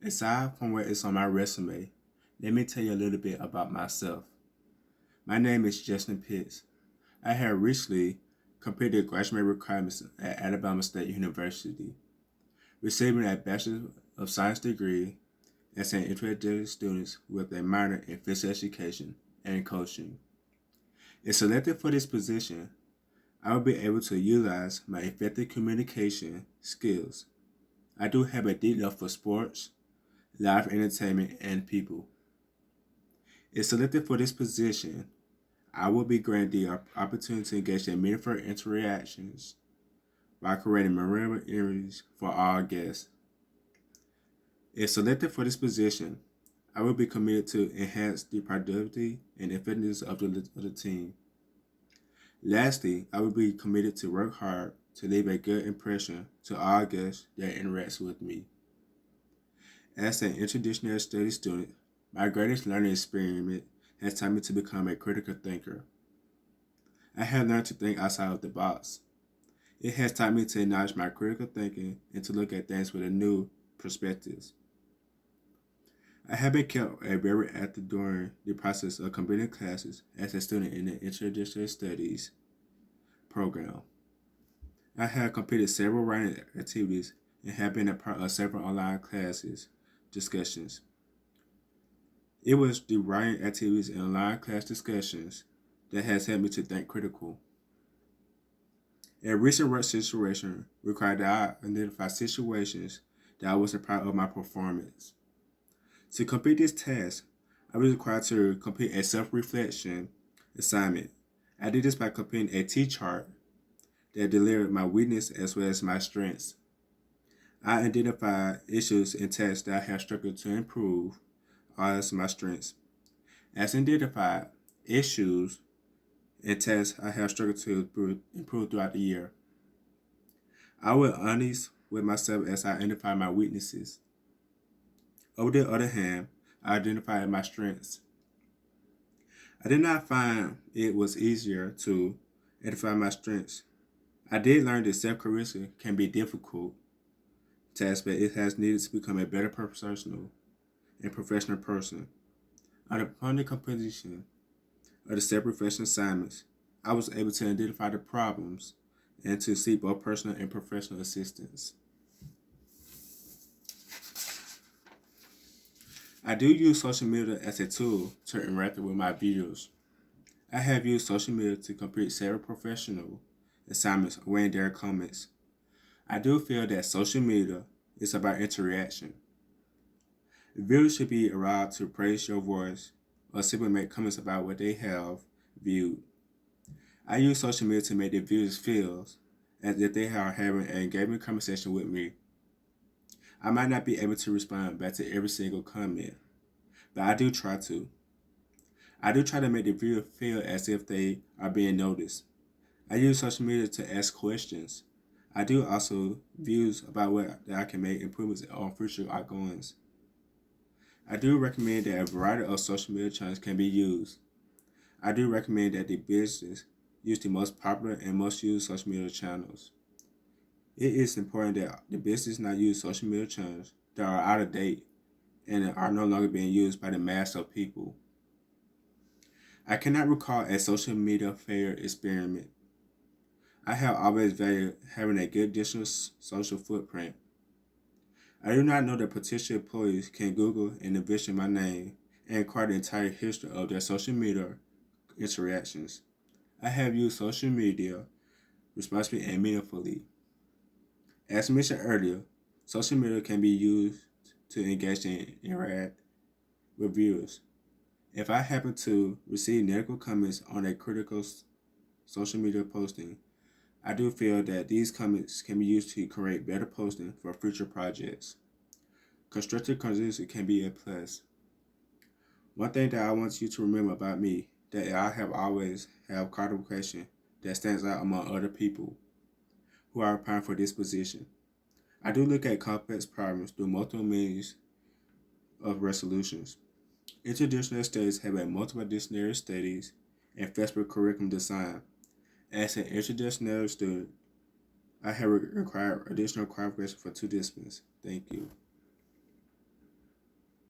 Aside from what is on my resume, let me tell you a little bit about myself. My name is Justin Pitts. I have recently completed graduate requirements at Alabama State University, receiving a Bachelor of Science degree as an interdisciplinary student with a minor in physical education and coaching. If selected for this position, I will be able to utilize my effective communication skills. I do have a deep love for sports, live entertainment, and people. If selected for this position, I will be granted the opportunity to engage in meaningful interactions by creating memorable memories for all guests. If selected for this position, I will be committed to enhance the productivity and effectiveness of the team. Lastly, I will be committed to work hard to leave a good impression to all guests that interact with me. As an interdisciplinary studies student, my greatest learning experience has taught me to become a critical thinker. I have learned to think outside of the box. It has taught me to acknowledge my critical thinking and to look at things with a new perspectives. I have been kept very active during the process of completing classes as a student in the interdisciplinary studies program. I have completed several writing activities and have been a part of several online classes discussions. It was the writing activities and online class discussions that has helped me to think critical. A recent work situation required that I identify situations that I wasn't proud of my performance. To complete this task, I was required to complete a self-reflection assignment. I did this by completing a T-chart that delivered my weakness as well as my strengths. I identified issues and tasks that I have struggled to improve as my strengths. As identified issues and tasks I have struggled to improve throughout the year. I was honest with myself as I identified my weaknesses. On the other hand, I identified my strengths. I did not find it was easier to identify my strengths. I did learn that self-correction can be difficult task, but it has needed to become a better professional and professional person. Upon the completion of the self-reflection assignments, I was able to identify the problems and to seek both personal and professional assistance. I do use social media as a tool to interact with my viewers. I have used social media to complete several professional assignments weighing their comments. I do feel that social media is about interaction. Viewers should be allowed to praise your voice or simply make comments about what they have viewed. I use social media to make the viewers feel as if they are having an engaging conversation with me. I might not be able to respond back to every single comment, but I do try to. I do try to make the viewer feel as if they are being noticed. I use social media to ask questions. I do also views about what that I can make improvements on future outgoings. I do recommend that a variety of social media channels can be used. I do recommend that the business use the most popular and most used social media channels. It is important that the business not use social media channels that are out of date and are no longer being used by the mass of people. I cannot recall a social media failure experiment. I have always valued having a good digital social footprint. I do not know that potential employees can Google and envision my name and acquire the entire history of their social media interactions. I have used social media responsibly and meaningfully. As mentioned earlier, social media can be used to engage and interact with viewers. If I happen to receive negative comments on a critical social media posting, I do feel that these comments can be used to create better posting for future projects. Constructive criticism can be a plus. One thing that I want you to remember about me that I have always have qualification that stands out among other people who are applying for this position. I do look at complex problems through multiple means of resolutions. Interdisciplinary studies have a multidisciplinary studies and flexible curriculum design. As an interdisciplinary student, I have required additional qualifications for two disciplines. Thank you.